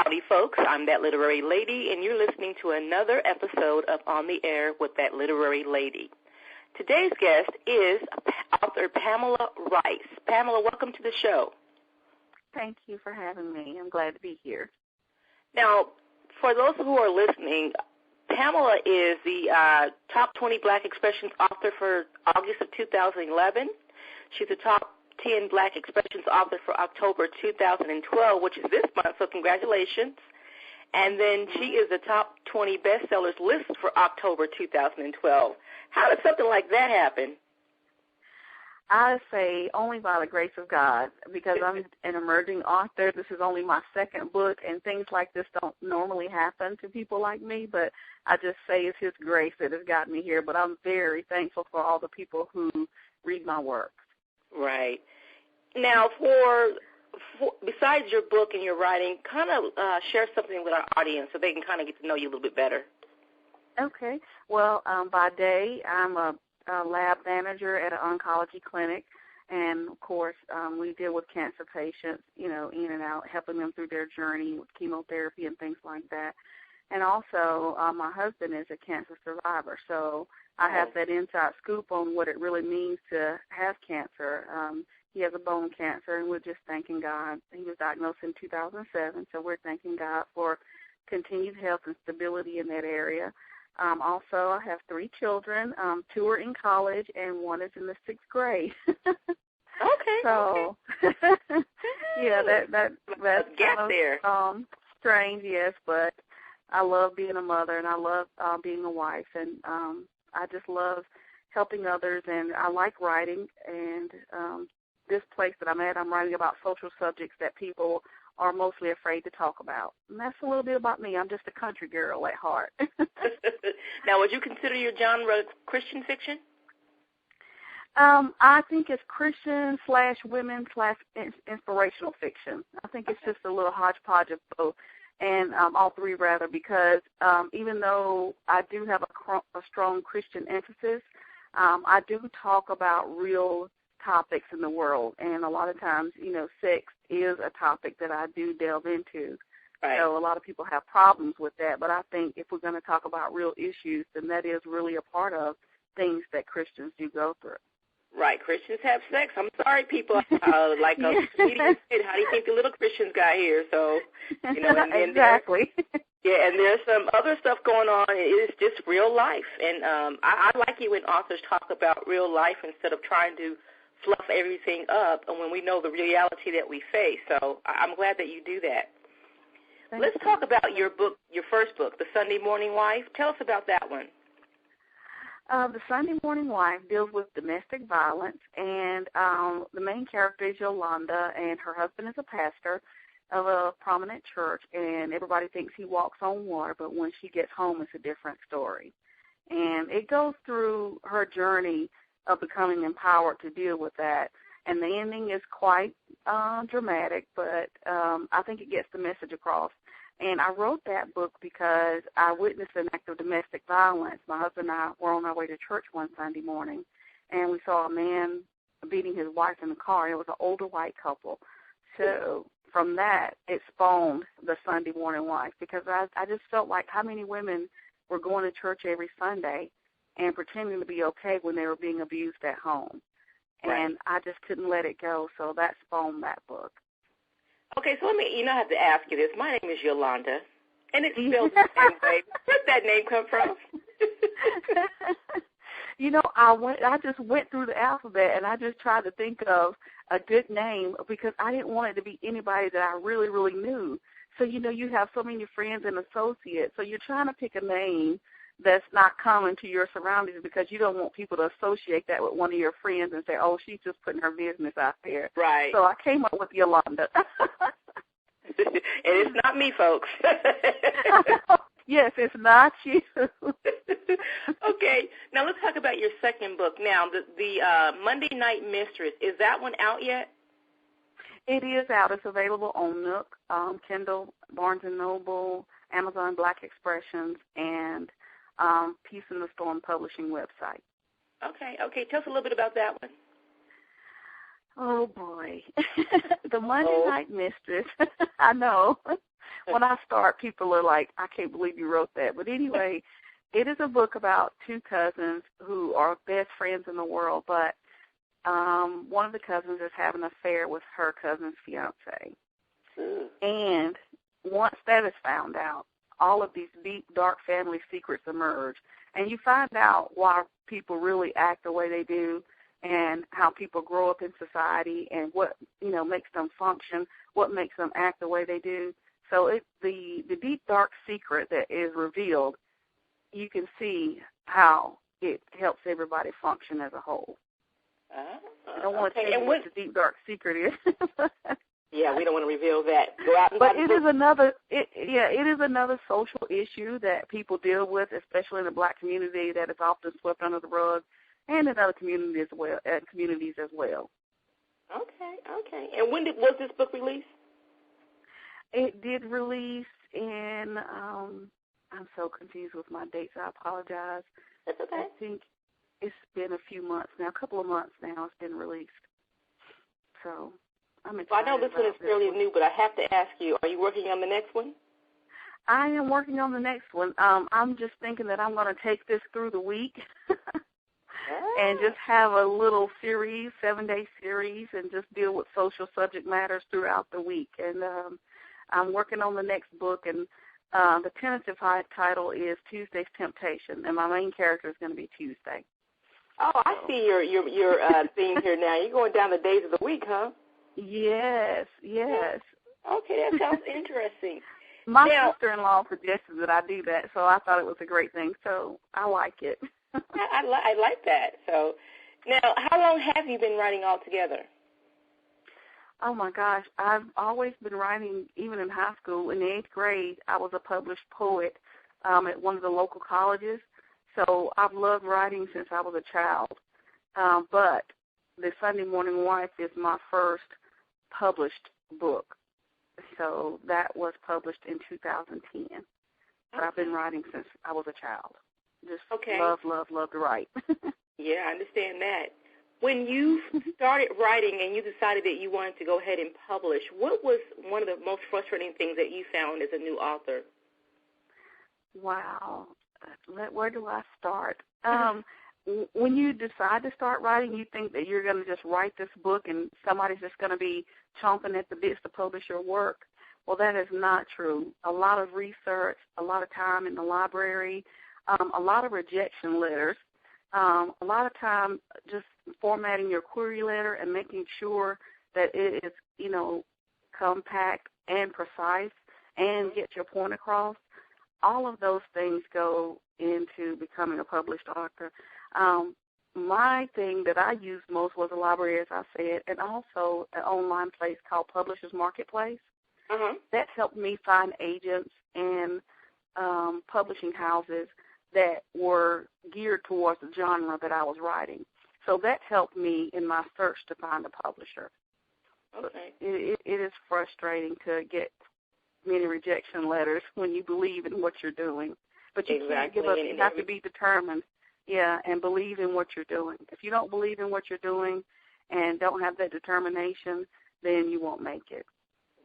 Howdy, folks. I'm That Literary Lady, and you're listening to another episode of On the Air with That Literary Lady. Today's guest is author Pamela Rice. Pamela, welcome to the show. Thank you for having me. I'm glad to be here. Now, for those who are listening, Pamela is the top 20 Black Expressions author for August of 2011. She's the top 10 Black Expressions author for October 2012, which is this month, so congratulations. And then she is the top 20 bestsellers list for October 2012. How did something like that happen? I say only by the grace of God, because I'm an emerging author. This is only my second book, and things like this don't normally happen to people like me, but I just say it's His grace that has gotten me here. But I'm very thankful for all the people who read my work. Right. Now, for besides your book and your writing, kind of share something with our audience so they can kind of get to know you a little bit better. Okay. Well, by day, I'm a lab manager at an oncology clinic, and, of course, we deal with cancer patients, in and out, helping them through their journey with chemotherapy and things like that. And also, my husband is a cancer survivor, so I have that inside scoop on what it really means to have cancer. He has a bone cancer, and we're just thanking God. He was diagnosed in 2007, so we're thanking God for continued health and stability in that area. Also, I have 3 children. 2 are in college, and 1 is in the 6th grade. Okay. So, yeah, that's kind of there. Strange, yes, but I love being a mother, and I love being a wife, and I just love helping others, and I like writing. And this place that I'm at, I'm writing about social subjects that people are mostly afraid to talk about. And that's a little bit about me. I'm just a country girl at heart. Now, would you consider your genre Christian fiction? I think it's Christian / women / inspirational fiction. I think it's just a little hodgepodge of both, and all 3 rather, because even though I do have a strong Christian emphasis, I do talk about real topics in the world, and a lot of times, sex is a topic that I do delve into. Right. So a lot of people have problems with that, but I think if we're going to talk about real issues, then that is really a part of things that Christians do go through. Right, Christians have sex. I'm sorry, people. Like a comedian said, how do you think the little Christians got here? So, and exactly. Yeah, and there's some other stuff going on. It's just real life, and I like it when authors talk about real life instead of trying to fluff everything up, and when we know the reality that we face. So I'm glad that you do that. Let's talk about your book, your first book, The Sunday Morning Wife. Tell us about that one. The Sunday Morning Wife deals with domestic violence, and the main character is Yolanda, and her husband is a pastor of a prominent church, and everybody thinks he walks on water, but when she gets home, it's a different story. And it goes through her journey of becoming empowered to deal with that. And the ending is quite dramatic, but I think it gets the message across. And I wrote that book because I witnessed an act of domestic violence. My husband and I were on our way to church one Sunday morning, and we saw a man beating his wife in the car. It was an older white couple. So from that, it spawned The Sunday Morning Wife, because I just felt like how many women were going to church every Sunday and pretending to be okay when they were being abused at home. Right. And I just couldn't let it go, so that spawned that book. Okay, so I have to ask you this. My name is Yolanda, and it's spelled the same way. Where did that name come from? I just went through the alphabet, and I just tried to think of a good name because I didn't want it to be anybody that I really, really knew. So, you have so many friends and associates, so you're trying to pick a name that's not common to your surroundings because you don't want people to associate that with one of your friends and say, oh, she's just putting her business out there. Right. So I came up with Yolanda. And it's not me, folks. Yes, it's not you. Okay. Now let's talk about your second book. Now, the Monday Night Mistress, is that one out yet? It is out. It's available on Nook, Kindle, Barnes & Noble, Amazon Black Expressions, and Peace in the Storm Publishing website. Okay. Tell us a little bit about that one. Oh, boy. The Monday Night Mistress, I know. When I start, people are like, I can't believe you wrote that. But anyway, it is a book about two cousins who are best friends in the world, but one of the cousins is having an affair with her cousin's fiancé. And once that is found out, all of these deep, dark family secrets emerge. And you find out why people really act the way they do and how people grow up in society and what, makes them function, what makes them act the way they do. So the deep, dark secret that is revealed, you can see how it helps everybody function as a whole. I don't want to tell you what the deep, dark secret is. Yeah, we don't want to reveal that. Go out and but it is another social issue that people deal with, especially in the black community, that is often swept under the rug, and in other communities as well. Okay. And when was this book released? It did release in, I'm so confused with my dates. I apologize. That's okay. I think it's been a few months now, a couple of months now it's been released. So I'm excited. Well, I know this one is fairly new, but I have to ask you, are you working on the next one? I am working on the next one. I'm just thinking that I'm going to take this through the week and just have a little series, 7-day series, and just deal with social subject matters throughout the week. And I'm working on the next book, and the tentative title is Tuesday's Temptation, and my main character is going to be Tuesday. Oh, I see your theme here now. You're going down the days of the week, huh? Yes. Okay, that sounds interesting. My sister-in-law suggested that I do that, so I thought it was a great thing. So I like it. I like that. So now, how long have you been writing altogether? Oh, my gosh. I've always been writing, even in high school. In the 8th grade, I was a published poet at one of the local colleges. So I've loved writing since I was a child. But The Sunday Morning Wife is my first published book. So that was published in 2010. But I've been writing since I was a child. Just love to write. Yeah, I understand that. When you started writing and you decided that you wanted to go ahead and publish, what was one of the most frustrating things that you found as a new author? Wow. Where do I start? When you decide to start writing, you think that you're going to just write this book and somebody's just going to be chomping at the bits to publish your work. Well, that is not true. A lot of research, a lot of time in the library, a lot of rejection letters, a lot of time just formatting your query letter and making sure that it is, compact and precise and get your point across. All of those things go into becoming a published author. My thing that I used most was a library, as I said, and also an online place called Publishers Marketplace. That helped me find agents and publishing houses that were geared towards the genre that I was writing. So that helped me in my search to find a publisher. Okay. It is frustrating to get many rejection letters when you believe in what you're doing. But you can't give up. You have to be determined, and believe in what you're doing. If you don't believe in what you're doing and don't have that determination, then you won't make it.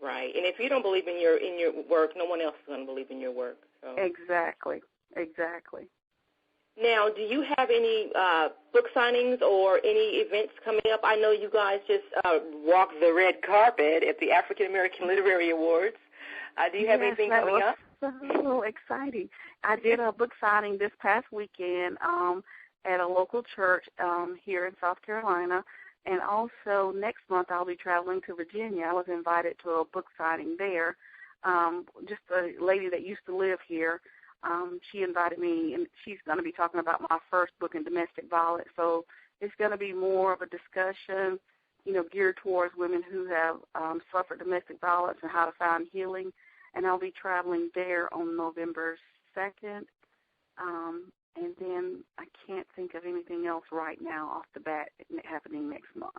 Right. And if you don't believe in your work, no one else is going to believe in your work. So. Exactly. Now, do you have any book signings or any events coming up? I know you guys just walked the red carpet at the African American Literary Awards. Do you have anything coming up? So exciting. I did a book signing this past weekend at a local church here in South Carolina, and also next month I'll be traveling to Virginia. I was invited to a book signing there. Just a lady that used to live here, she invited me, and she's going to be talking about my first book in domestic violence. So it's going to be more of a discussion, geared towards women who have suffered domestic violence and how to find healing. And I'll be traveling there on November 2nd. And then I can't think of anything else right now off the bat happening next month.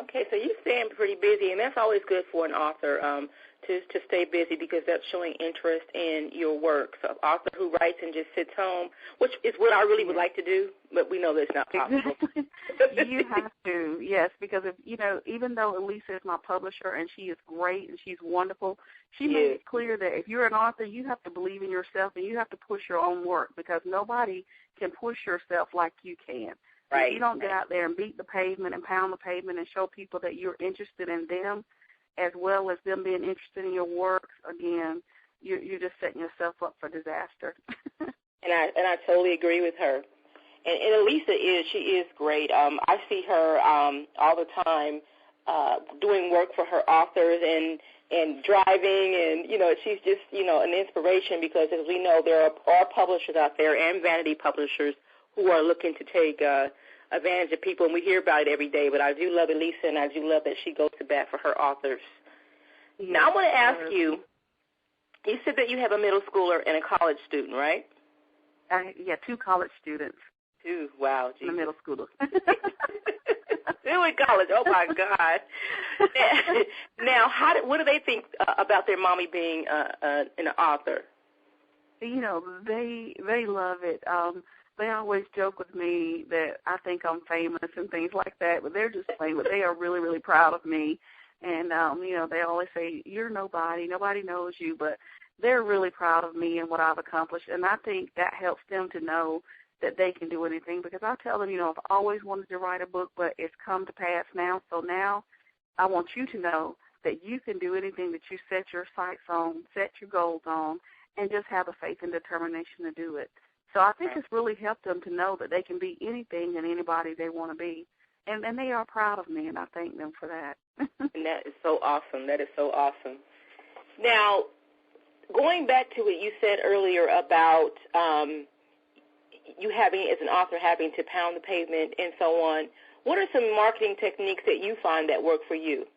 Okay, so you're staying pretty busy, and that's always good for an author to stay busy because that's showing interest in your work. So an author who writes and just sits home, which is what I really would like to do, but we know that's not possible. You have to, yes, because if even though Elisa is my publisher and she is great and she's wonderful, she made it clear that if you're an author, you have to believe in yourself and you have to push your own work because nobody can push yourself like you can. Right. If you don't get out there and beat the pavement and pound the pavement and show people that you're interested in them as well as them being interested in your work, again, you're just setting yourself up for disaster. And I totally agree with her. And Elisa is great. I see her all the time doing work for her authors and driving, and she's just an inspiration because, as we know, there are publishers out there and vanity publishers who are looking to take advantage of people, and we hear about it every day. But I do love Elisa, and I do love that she goes to bat for her authors. Yes, now I want to ask you. You said that you have a middle schooler and a college student, right? Yeah, 2 college students. 2, wow. Jesus. And a middle schooler. 2 in college, oh, my God. Now, what do they think about their mommy being an author? They love it. They always joke with me that I think I'm famous and things like that, but they're just playing. But they are really, really proud of me. And, they always say, you're nobody. Nobody knows you. But they're really proud of me and what I've accomplished. And I think that helps them to know that they can do anything. Because I tell them, I've always wanted to write a book, but it's come to pass now. So now I want you to know that you can do anything that you set your sights on, set your goals on, and just have the faith and determination to do it. So I think it's really helped them to know that they can be anything and anybody they want to be. And they are proud of me, and I thank them for that. And that is so awesome. That is so awesome. Now, going back to what you said earlier about you having, as an author, having to pound the pavement and so on, what are some marketing techniques that you find that work for you?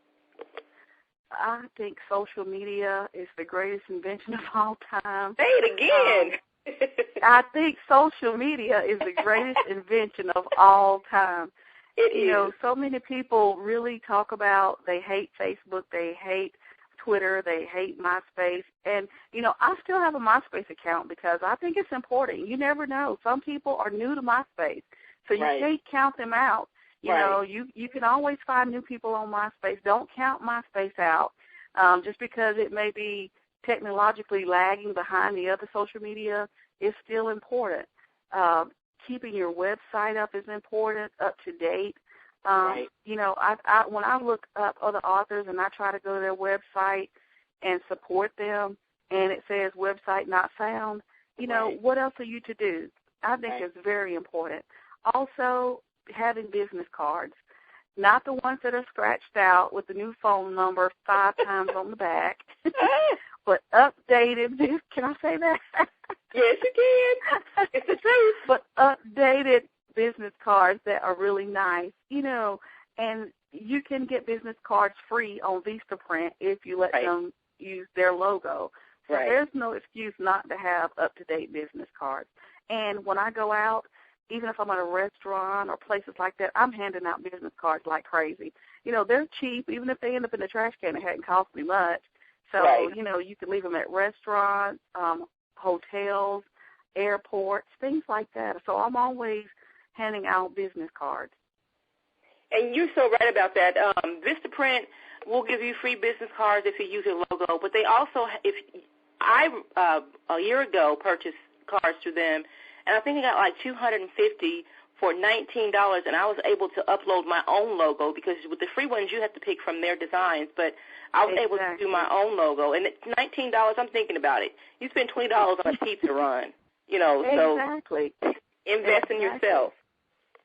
I think social media is the greatest invention of all time. Say it again. I think social media is the greatest invention of all time. So many people really talk about they hate Facebook, they hate Twitter, they hate MySpace. And, I still have a MySpace account because I think it's important. You never know. Some people are new to MySpace, so you can't count them out. You can always find new people on MySpace. Don't count MySpace out just because it may be technologically lagging behind the other social media is still important. Keeping your website up is important, up to date. When I look up other authors and I try to go to their website and support them and it says website not found, what else are you to do? I think it's very important. Also, having business cards, not the ones that are scratched out with the new phone number 5 times on the back, but updated. Can I say that? Yes, you can. It's the truth. But updated business cards that are really nice, and you can get business cards free on Vistaprint if you let them use their logo. So there's no excuse not to have up-to-date business cards. And when I go out, even if I'm at a restaurant or places like that, I'm handing out business cards like crazy. They're cheap. Even if they end up in the trash can, it hadn't cost me much. So, you can leave them at restaurants, hotels, airports, things like that. So I'm always handing out business cards. And you're so right about that. Vistaprint will give you free business cards if you use their logo, but they also, a year ago purchased cards through them, and I think I got like 250 for $19, and I was able to upload my own logo because with the free ones you have to pick from their designs, but I was able to do my own logo. And it's $19, I'm thinking about it. You spend $20 on a pizza run, Exactly. So invest in yourself.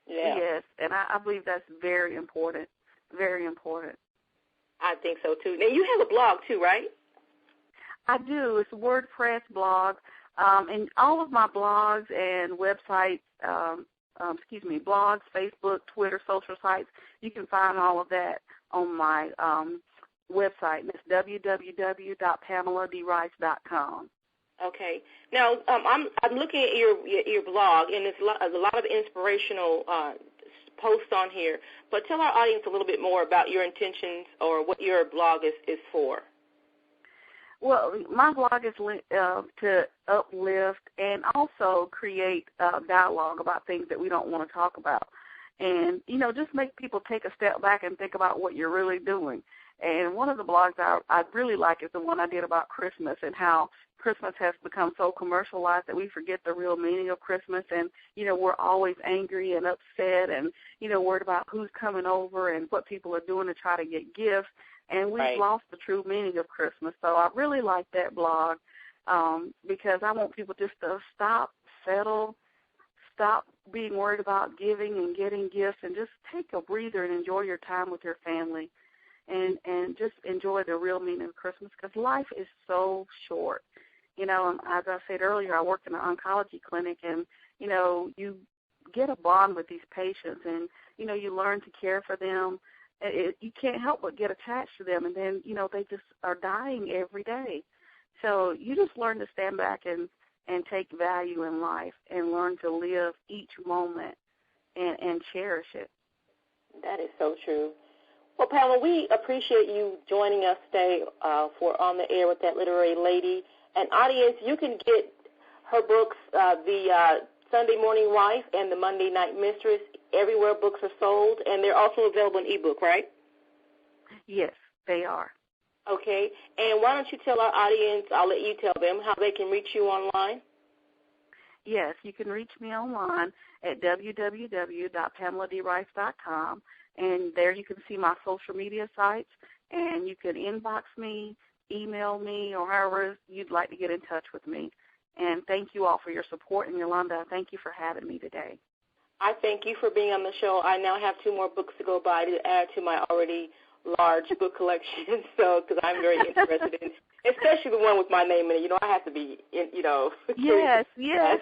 Yeah. Yes, and I believe that's very important, very important. I think so, too. Now, you have a blog, too, right? I do. It's a WordPress blog. And all of my blogs and websites, blogs, Facebook, Twitter, social sites, you can find all of that on my website. And it's www.pameladrice.com. Okay. Now, I'm looking at your blog, and there's a lot of inspirational posts on here. But tell our audience a little bit more about your intentions or what your blog is for. Well, my blog is to uplift and also create dialogue about things that we don't want to talk about. and, just make people take a step back and think about what you're really doing. And one of the blogs I really like is the one I did about Christmas and how Christmas has become so commercialized that we forget the real meaning of Christmas. And, we're always angry and upset and, worried about who's coming over and what people are doing to try to get gifts. And we've lost the true meaning of Christmas. So I really like that blog because I want people just to stop, settle, stop being worried about giving and getting gifts, and just take a breather and enjoy your time with your family and just enjoy the real meaning of Christmas, because life is so short. As I said earlier, I work in an oncology clinic, and, you get a bond with these patients, and, you learn to care for them. You can't help but get attached to them, and then, they just are dying every day. So you just learn to stand back and take value in life and learn to live each moment and cherish it. That is so true. Well, Pamela, we appreciate you joining us today for On the Air with That Literary Lady. And audience, you can get her books, The Sunday Morning Wife and The Monday Night Mistress, everywhere books are sold, and they're also available in ebook, right? Yes, they are. Okay. And why don't you tell our audience, I'll let you tell them, how they can reach you online? Yes, you can reach me online at www.pameladrice.com, and there you can see my social media sites, and you can inbox me, email me, or however you'd like to get in touch with me. And thank you all for your support, and Yolanda, thank you for having me today. I thank you for being on the show. I now have 2 more books to go by to add to my already large book collection, so because I'm very interested in, especially the one with my name in it. I have to be, Yes, yes.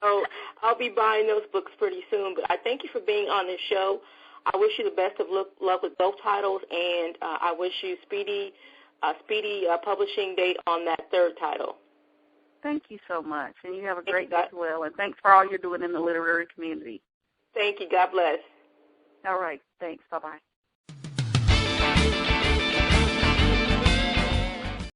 So I'll be buying those books pretty soon. But I thank you for being on this show. I wish you the best of luck with both titles, and I wish you speedy publishing date on that 3rd title. Thank you so much, and you have a great day as well. And thanks for all you're doing in the literary community. Thank you. God bless. All right. Thanks. Bye-bye.